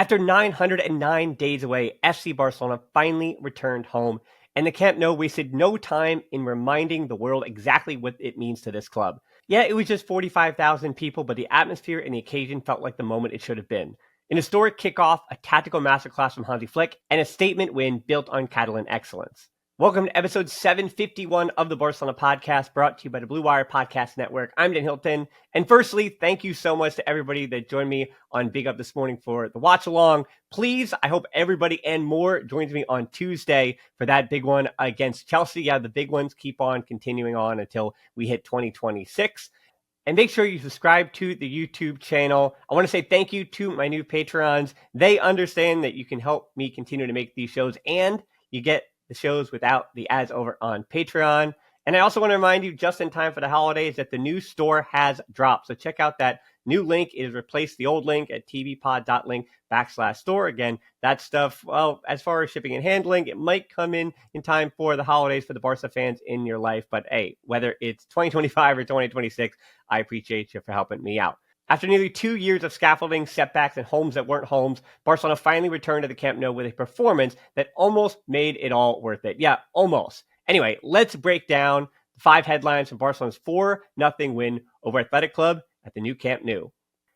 After 909 days away, FC Barcelona finally returned home, and the Camp Nou wasted no time in reminding the world exactly what it means to this club. Yeah, it was just 45,000 people, but the atmosphere and the occasion felt like the moment it should have been. An historic kickoff, a tactical masterclass from Hansi Flick, and a statement win built on Catalan excellence. Welcome to episode 751 of the Barcelona podcast, brought to you by the Blue Wire Podcast Network. I'm Dan Hilton. And firstly, thank you so much to everybody that joined me on Big Up this morning for the watch along. Please, I hope everybody and more joins me on Tuesday for that big one against Chelsea. Yeah, the big ones keep on continuing on until we hit 2026. And make sure you subscribe to the YouTube channel. I want to say thank you to my new patrons. They understand that you can help me continue to make these shows, and you get the shows without the ads over on Patreon. And I also want to remind you, just in time for the holidays, that the new store has dropped. So check out that new link. It has replaced the old link at tvpod.link/store. Again, that stuff, well, as far as shipping and handling, it might come in time for the holidays for the Barca fans in your life. But hey, whether it's 2025 or 2026, I appreciate you for helping me out. After nearly 2 years of scaffolding, setbacks, and homes that weren't homes, Barcelona finally returned to the Camp Nou with a performance that almost made it all worth it. Yeah, almost. Anyway, let's break down the 5 headlines from Barcelona's 4-0 win over Athletic Club at the new Camp Nou.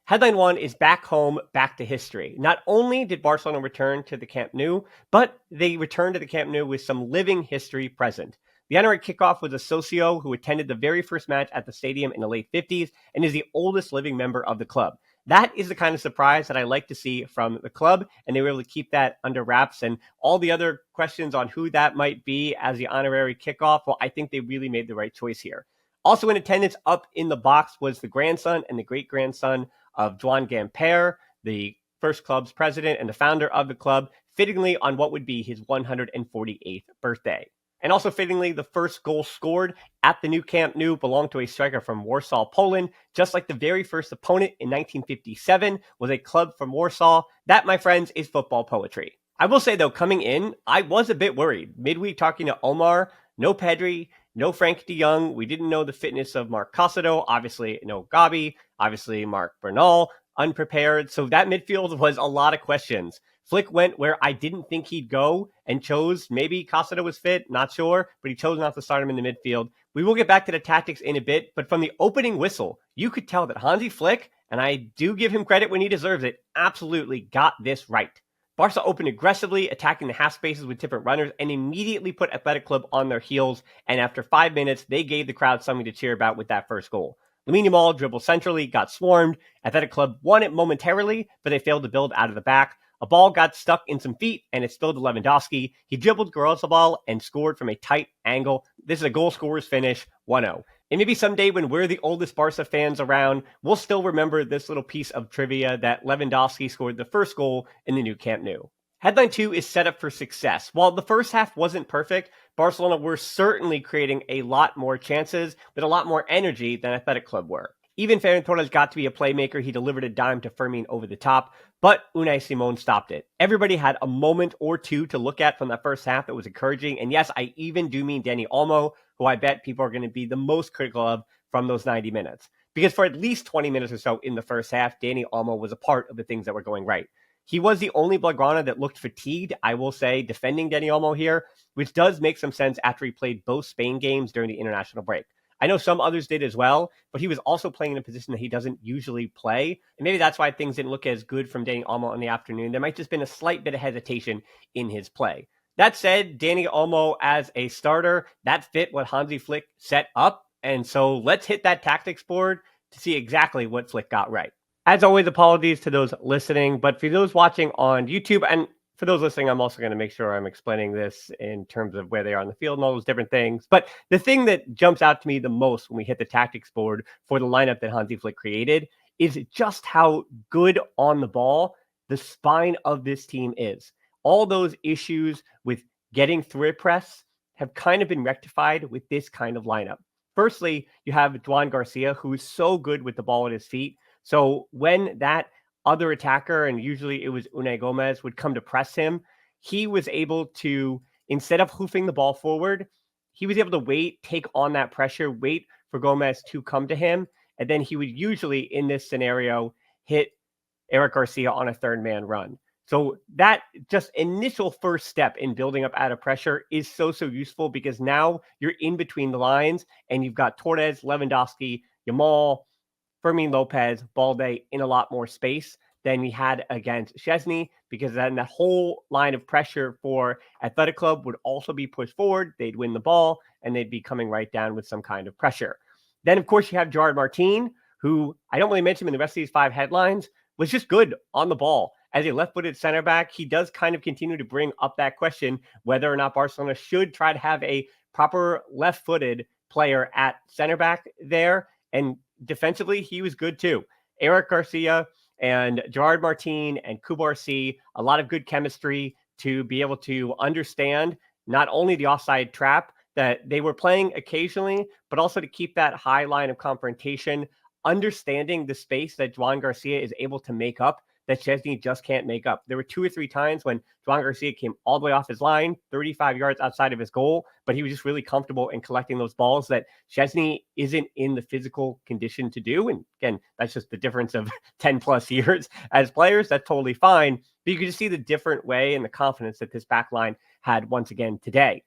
Headline 1 is back home, back to history. Not only did Barcelona return to the Camp Nou, but they returned to the Camp Nou with some living history present. The honorary kickoff was a socio who attended the very first match at the stadium in the late 50s and is the oldest living member of the club. That is the kind of surprise that I like to see from the club, and they were able to keep that under wraps. And all the other questions on who that might be as the honorary kickoff, well, I think they really made the right choice here. Also in attendance up in the box was the grandson and the great-grandson of Joan Garcia, the first club's president and the founder of the club, fittingly on what would be his 148th birthday. And also fittingly, the first goal scored at the new Camp Nou belonged to a striker from Warsaw, Poland, just like the very first opponent in 1957 was a club from Warsaw. That, my friends, is football poetry. I will say, though, coming in, I was a bit worried. Midweek talking to Omar, no Pedri, no Frank de Jong. We didn't know the fitness of Marc Casado. Obviously, no Gabi. Obviously, Marc Bernal, unprepared. So that midfield was a lot of questions. Flick went where I didn't think he'd go and chose, maybe Casado was fit, not sure, but he chose not to start him in the midfield. We will get back to the tactics in a bit, but from the opening whistle, you could tell that Hansi Flick, and I do give him credit when he deserves it, absolutely got this right. Barca opened aggressively, attacking the half spaces with different runners, and immediately put Athletic Club on their heels, and after 5 minutes, they gave the crowd something to cheer about with that first goal. Lamine Yamal dribbled centrally, got swarmed. Athletic Club won it momentarily, but they failed to build out of the back. A ball got stuck in some feet, and it spilled to Lewandowski. He dribbled Garozzabal and scored from a tight angle. This is a goal scorer's finish, 1-0. And maybe someday when we're the oldest Barca fans around, we'll still remember this little piece of trivia that Lewandowski scored the first goal in the new Camp Nou. Headline 2 is set up for success. While the first half wasn't perfect, Barcelona were certainly creating a lot more chances with a lot more energy than Athletic Club were. Even Ferran Torres got to be a playmaker. He delivered a dime to Fermin over the top, but Unai Simon stopped it. Everybody had a moment or two to look at from that first half that was encouraging. And yes, I even do mean Dani Olmo, who I bet people are going to be the most critical of from those 90 minutes. Because for at least 20 minutes or so in the first half, Dani Olmo was a part of the things that were going right. He was the only Blaugrana that looked fatigued, I will say, defending Dani Olmo here, which does make some sense after he played both Spain games during the international break. I know some others did as well, but he was also playing in a position that he doesn't usually play. And maybe that's why things didn't look as good from Dani Olmo in the afternoon. There might just been a slight bit of hesitation in his play. That said, Dani Olmo as a starter, that fit what Hansi Flick set up. And so let's hit that tactics board to see exactly what Flick got right. As always, apologies to those listening, but for those watching on YouTube, and for those listening, I'm also going to make sure I'm explaining this in terms of where they are on the field and all those different things. But the thing that jumps out to me the most when we hit the tactics board for the lineup that Hansi Flick created is just how good on the ball the spine of this team is. All those issues with getting through a press have kind of been rectified with this kind of lineup. Firstly, you have Joan Garcia, who is so good with the ball at his feet. So when that other attacker, and usually it was Unai Gomez, would come to press him, he was able to, instead of hoofing the ball forward, he was able to wait, take on that pressure, wait for Gomez to come to him, and then he would usually, in this scenario, hit Eric Garcia on a third man run. So that just initial first step in building up out of pressure is so useful, because now you're in between the lines and you've got Torres, Lewandowski, Yamal, Fermin Lopez, Balde in a lot more space than we had against Szczesny, because then that whole line of pressure for Athletic Club would also be pushed forward. They'd win the ball and they'd be coming right down with some kind of pressure. Then, of course, you have Gerard Martin, who I don't really mention in the rest of these 5 headlines, was just good on the ball. As a left-footed center back, he does kind of continue to bring up that question whether or not Barcelona should try to have a proper left-footed player at center back there. And defensively, he was good too. Eric Garcia and Gerard Martin and Kubarsi, a lot of good chemistry to be able to understand not only the offside trap that they were playing occasionally, but also to keep that high line of confrontation, understanding the space that Joan Garcia is able to make up that Szczesny just can't make up. There were 2 or 3 times when Joan Garcia came all the way off his line, 35 yards outside of his goal, but he was just really comfortable in collecting those balls that Szczesny isn't in the physical condition to do. And again, that's just the difference of 10 plus years as players. That's totally fine. But you can just see the different way and the confidence that this back line had once again today.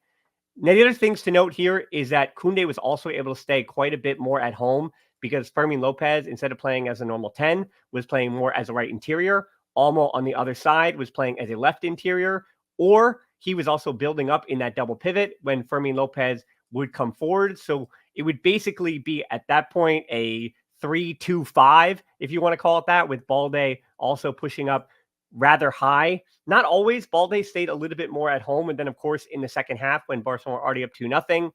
Now, the other things to note here is that Koundé was also able to stay quite a bit more at home, because Fermin Lopez, instead of playing as a normal 10, was playing more as a right interior. Almo on the other side was playing as a left interior, or he was also building up in that double pivot when Fermin Lopez would come forward. So it would basically be at that point a 3-2-5, if you want to call it that, with Balde also pushing up rather high. Not always. Balde stayed a little bit more at home. And then, of course, in the second half, when Barcelona were already up 2-0,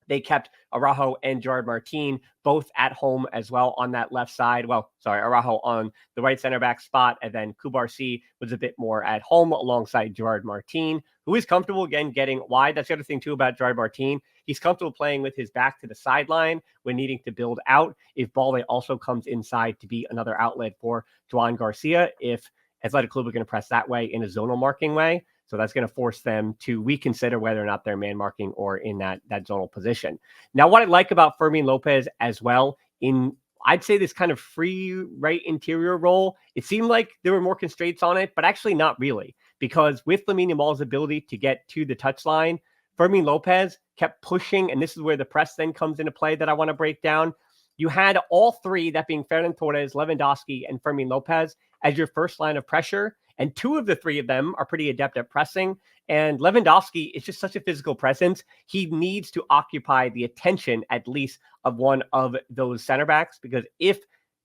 they kept Araujo and Gerard Martin both at home as well on that left side. Well, sorry, Araujo on the right center back spot, and then Kubarsi was a bit more at home alongside Gerard Martin, who is comfortable, again, getting wide. That's the other thing, too, about Gerard Martin. He's comfortable playing with his back to the sideline when needing to build out, if Balde also comes inside to be another outlet for Joan Garcia, if Athletic Club are going to press that way in a zonal marking way. So that's going to force them to reconsider whether or not they're man marking or in that zonal position. Now, what I like about Fermin Lopez as well, in I'd say this kind of free right interior role, it seemed like there were more constraints on it, but actually not really, because with Lamine Yamal's ability to get to the touchline, Fermin Lopez kept pushing, and this is where the press then comes into play that I want to break down. You had all 3, that being Ferran Torres, Lewandowski, and Fermin Lopez, as your first line of pressure. And 2 of the 3 of them are pretty adept at pressing. And Lewandowski is just such a physical presence. He needs to occupy the attention, at least, of one of those center backs, because if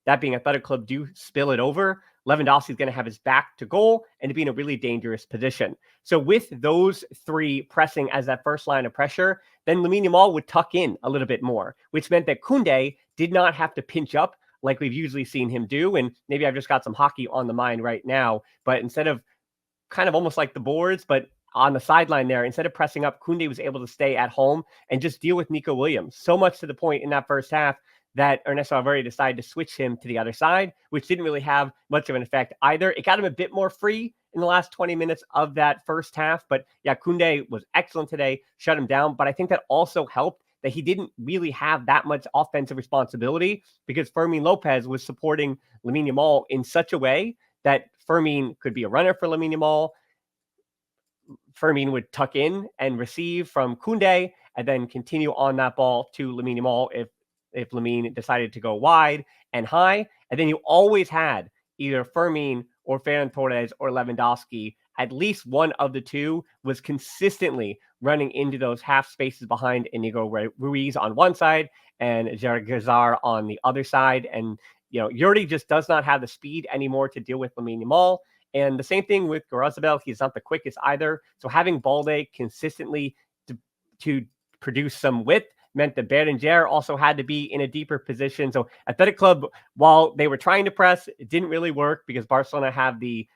that being Athletic Club do spill it over, Lewandowski is going to have his back to goal and to be in a really dangerous position. So with those 3 pressing as that first line of pressure, then Lamine Yamal would tuck in a little bit more, which meant that Koundé did not have to pinch up like we've usually seen him do. And maybe I've just got some hockey on the mind right now, but instead of kind of almost like the boards, but on the sideline there, instead of pressing up, Koundé was able to stay at home and just deal with Nico Williams. So much to the point in that first half that Ernesto Valverde decided to switch him to the other side, which didn't really have much of an effect either. It got him a bit more free in the last 20 minutes of that first half. But yeah, Koundé was excellent today, shut him down. But I think that also helped that he didn't really have that much offensive responsibility, because Fermin Lopez was supporting Lamine Yamal in such a way that Fermin could be a runner for Lamine Yamal. Fermin would tuck in and receive from Koundé and then continue on that ball to Lamine Yamal if Lamine decided to go wide and high. And then you always had either Fermin or Ferran Torres or Lewandowski. At least one of the 2 was consistently running into those half spaces behind Inigo Ruiz on one side and Jared Gazar on the other side. And, Yuri just does not have the speed anymore to deal with Lamine Yamal. And the same thing with Garazabel. He's not the quickest either. So having Balde consistently to produce some width meant that Berenguer also had to be in a deeper position. So Athletic Club, while they were trying to press, it didn't really work because Barcelona have the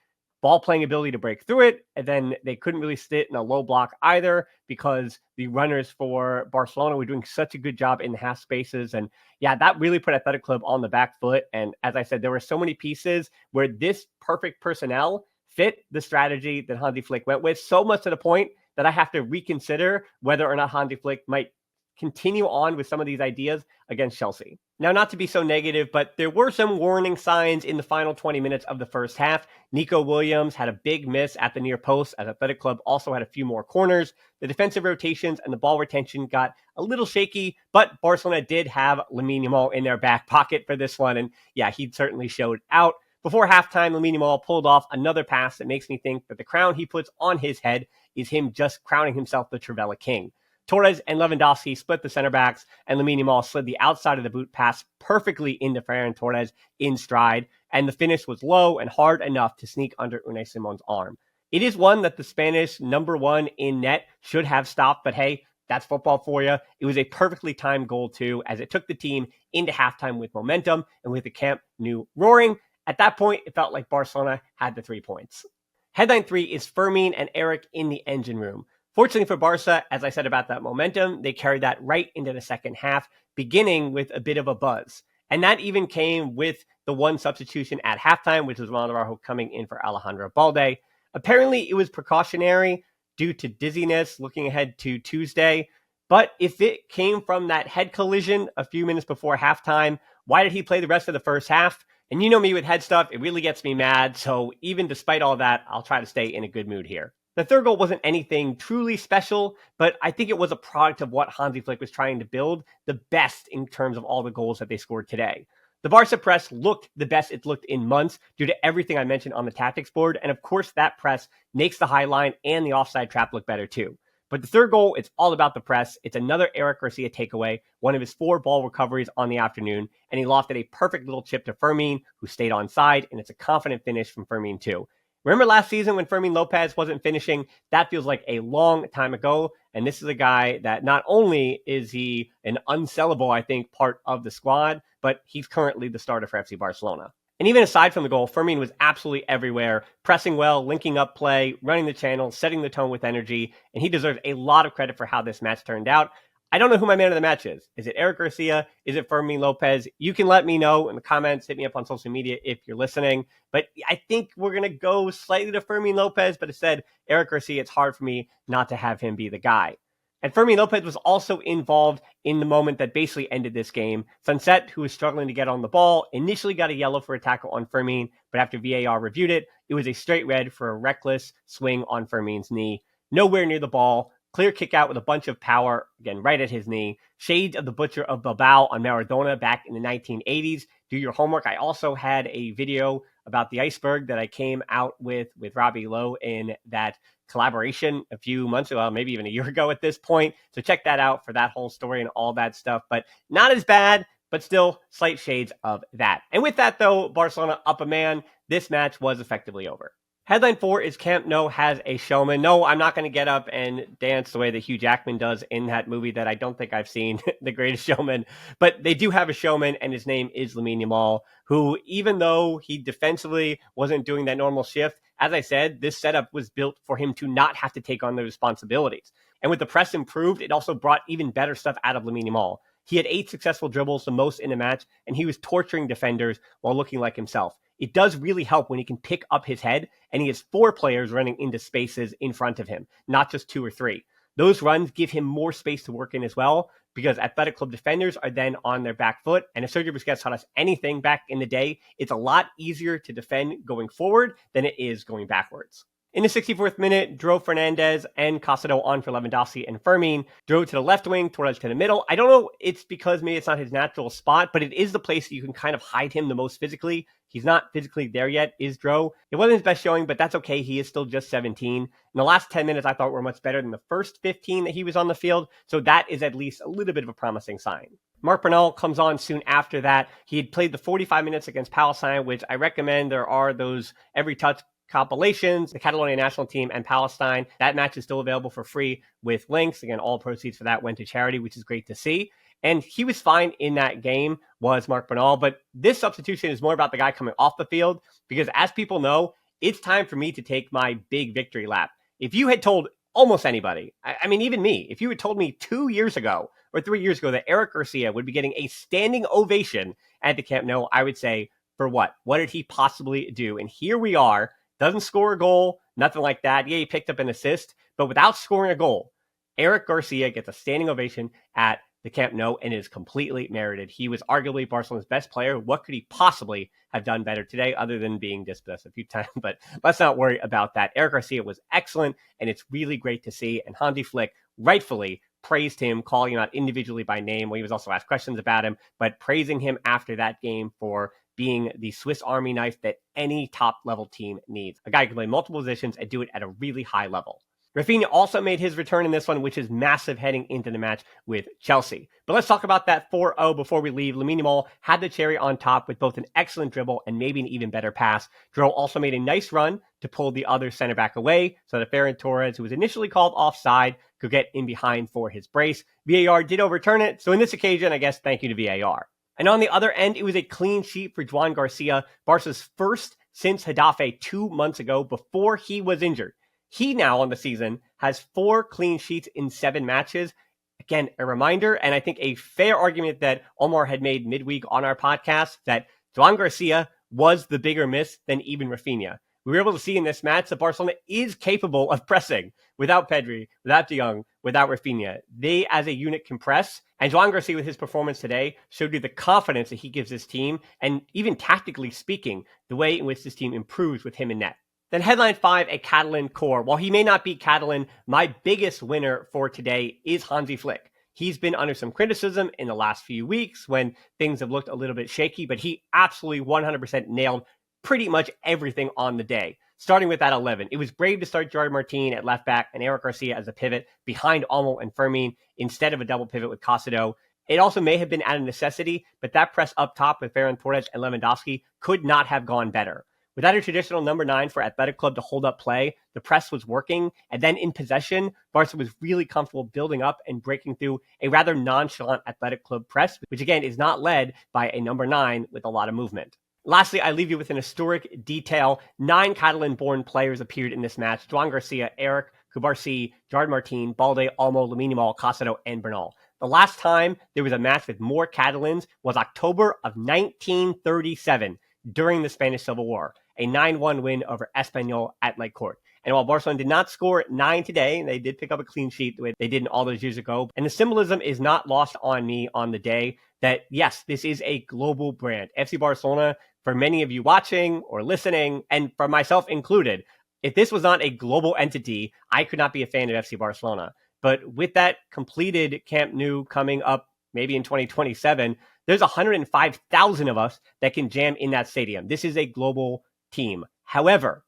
ball playing ability to break through it. And then they couldn't really sit in a low block either, because the runners for Barcelona were doing such a good job in the half spaces. And yeah, that really put Athletic Club on the back foot. And as I said, there were so many pieces where this perfect personnel fit the strategy that Hansi Flick went with, so much to the point that I have to reconsider whether or not Hansi Flick might continue on with some of these ideas against Chelsea. Now, not to be so negative, but there were some warning signs in the final 20 minutes of the first half. Nico Williams had a big miss at the near post, as Athletic Club also had a few more corners. The defensive rotations and the ball retention got a little shaky, but Barcelona did have Lamine Yamal in their back pocket for this one, and yeah, he certainly showed out. Before halftime, Lamine Yamal pulled off another pass that makes me think that the crown he puts on his head is him just crowning himself the Trivela King. Torres and Lewandowski split the center backs, and Lamine Yamal slid the outside of the boot pass perfectly into Ferran Torres in stride, and the finish was low and hard enough to sneak under Unai Simon's arm. It is one that the Spanish number one in net should have stopped, but hey, that's football for you. It was a perfectly timed goal too, as it took the team into halftime with momentum and with the Camp Nou roaring. At that point, it felt like Barcelona had the 3 points. Headline 3 is Fermin and Eric in the engine room. Fortunately for Barca, as I said about that momentum, they carried that right into the second half, beginning with a bit of a buzz. And that even came with the one substitution at halftime, which was Ronald Araujo coming in for Alejandro Balde. Apparently, it was precautionary due to dizziness looking ahead to Tuesday. But if it came from that head collision a few minutes before halftime, why did he play the rest of the first half? And you know me with head stuff, it really gets me mad. So even despite all that, I'll try to stay in a good mood here. The third goal wasn't anything truly special, but I think it was a product of what Hansi Flick was trying to build, the best in terms of all the goals that they scored today. The Barca press looked the best it's looked in months due to everything I mentioned on the tactics board, and of course that press makes the high line and the offside trap look better too. But the third goal, it's all about the press. It's another Eric Garcia takeaway, one of his 4 ball recoveries on the afternoon, and he lofted a perfect little chip to Fermin, who stayed onside, and it's a confident finish from Fermin too. Remember last season when Fermin Lopez wasn't finishing? That feels like a long time ago. And this is a guy that not only is he an unsellable, I think, part of the squad, but he's currently the starter for FC Barcelona. And even aside from the goal, Fermin was absolutely everywhere, pressing well, linking up play, running the channel, setting the tone with energy, and he deserves a lot of credit for how this match turned out. I don't know who my man of the match is. Is it Eric Garcia? Is it Fermin Lopez? You can let me know in the comments. Hit me up on social media if you're listening. But I think we're going to go slightly to Fermin Lopez, but instead, Eric Garcia, it's hard for me not to have him be the guy. And Fermin Lopez was also involved in the moment that basically ended this game. Sunset, who was struggling to get on the ball, initially got a yellow for a tackle on Fermin, but after VAR reviewed it, it was a straight red for a reckless swing on Fermin's knee. Nowhere near the ball. Clear kick out with a bunch of power, again, right at his knee. Shades of the Butcher of Bilbao on Maradona back in the 1980s. Do your homework. I also had a video about the iceberg that I came out with Robbie Lowe in that collaboration a few months ago, maybe even a year ago at this point. So check that out for that whole story and all that stuff. But not as bad, but still slight shades of that. And with that, though, Barcelona up a man. This match was effectively over. Headline 4 is Camp Nou has a showman. No, I'm not going to get up and dance the way that Hugh Jackman does in that movie that I don't think I've seen, The Greatest Showman. But they do have a showman, and his name is Lamine Yamal, who, even though he defensively wasn't doing that normal shift, as I said, this setup was built for him to not have to take on the responsibilities. And with the press improved, it also brought even better stuff out of Lamine Yamal. He had 8 successful dribbles, the most in a match, and he was torturing defenders while looking like himself. It does really help when he can pick up his head and he has 4 players running into spaces in front of him, not just 2 or 3. Those runs give him more space to work in as well because Athletic Club defenders are then on their back foot. And if Sergio Busquets taught us anything back in the day, it's a lot easier to defend going forward than it is going backwards. In the 64th minute, drove Fernandez and Casado on for Lewandowski and Fermin, drove to the left wing, Torres to the middle. I don't know, it's because maybe it's not his natural spot, but it is the place that you can kind of hide him the most physically. He's not physically there yet, is Dro. It wasn't his best showing, but that's okay. He is still just 17. In the last 10 minutes, I thought were much better than the first 15 that he was on the field, so that is at least a little bit of a promising sign. Marc Bernal comes on soon after that. He had played the 45 minutes against Palestine, which I recommend. There are those every touch compilations, the Catalonia national team and Palestine. That match is still available for free with links. Again, all proceeds for that went to charity, which is great to see. And he was fine in that game, was Marc Bernal. But this substitution is more about the guy coming off the field because, as people know, it's time for me to take my big victory lap. If you had told almost anybody, I mean, even me, if you had told me 2 years ago or 3 years ago that Eric Garcia would be getting a standing ovation at the Camp Nou, I would say, for what? What did he possibly do? And here we are. Doesn't score a goal, nothing like that. Yeah, he picked up an assist, but without scoring a goal, Eric Garcia gets a standing ovation at the Camp Nou, and is completely merited. He was arguably Barcelona's best player. What could he possibly have done better today other than being dispossessed a few times? But let's not worry about that. Eric Garcia was excellent, and it's really great to see. And Hansi Flick rightfully praised him, calling him out individually by name. Well, he was also asked questions about him, but praising him after that game for being the Swiss Army knife that any top-level team needs. A guy who can play multiple positions and do it at a really high level. Rafinha also made his return in this one, which is massive heading into the match with Chelsea. But let's talk about that 4-0 before we leave. Lamine Yamal had the cherry on top with both an excellent dribble and maybe an even better pass. Joe also made a nice run to pull the other center back away so that Ferran Torres, who was initially called offside, could get in behind for his brace. VAR did overturn it, so in this occasion, I guess thank you to VAR. And on the other end, it was a clean sheet for Joan Garcia, Barca's first since Getafe 2 months ago before he was injured. He now on the season has 4 clean sheets in 7 matches. Again, a reminder, and I think a fair argument that Omar had made midweek on our podcast, that Joan Garcia was the bigger miss than even Rafinha. We were able to see in this match that Barcelona is capable of pressing without Pedri, without De Jong, without Rafinha. They as a unit can press, and Joan Garcia with his performance today showed you the confidence that he gives his team, and even tactically speaking, the way in which this team improves with him in net. Then headline 5, a Catalan Core. While he may not be Catalan, my biggest winner for today is Hansi Flick. He's been under some criticism in the last few weeks when things have looked a little bit shaky, but he absolutely 100% nailed pretty much everything on the day. Starting with that 11. It was brave to start Jordi Martin at left back and Eric Garcia as a pivot behind Olmo and Fermin instead of a double pivot with Casado. It also may have been out of necessity, but that press up top with Ferran Torres and Lewandowski could not have gone better. Without a traditional number 9 for Athletic Club to hold up play, the press was working, and then in possession, Barca was really comfortable building up and breaking through a rather nonchalant Athletic Club press, which again is not led by a number 9 with a lot of movement. Lastly, I leave you with an historic detail. 9 Catalan-born players appeared in this match: Joan Garcia, Eric, Cubarsí, Jordi Martin, Balde, Olmo, Lamine Yamal, Casado, and Bernal. The last time there was a match with more Catalans was October of 1937 during the Spanish Civil War, a 9-1 win over Espanyol at Lake Court. And while Barcelona did not score 9 today, they did pick up a clean sheet the way they did all those years ago. And the symbolism is not lost on me on the day that, yes, this is a global brand. FC Barcelona, for many of you watching or listening, and for myself included, if this was not a global entity, I could not be a fan of FC Barcelona. But with that completed Camp Nou coming up maybe in 2027, there's 105,000 of us that can jam in that stadium. This is a global team. However,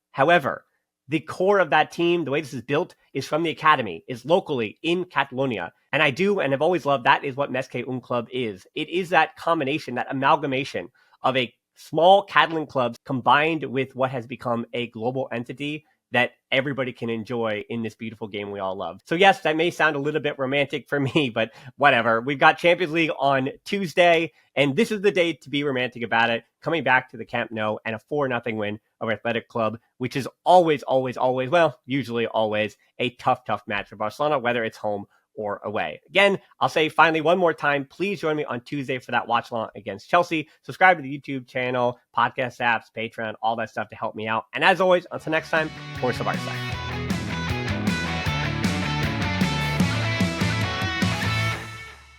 the core of that team, the way this is built, is from the academy, is locally in Catalonia. And I do and have always loved that is what Més que un Club is. It is that combination, that amalgamation of a small Catalan club combined with what has become a global entity that everybody can enjoy in this beautiful game we all love. So yes, that may sound a little bit romantic for me, but whatever. We've got Champions League on Tuesday, and this is the day to be romantic about it. Coming back to the Camp Nou and a 4-0 win over Athletic Club, which is always, well, usually always a tough match for Barcelona, whether it's home or away. Again, I'll say finally one more time, please join me on Tuesday for that watch along against Chelsea. Subscribe to the YouTube channel, podcast apps, Patreon, all that stuff to help me out. And as always, until next time, Forza Barça.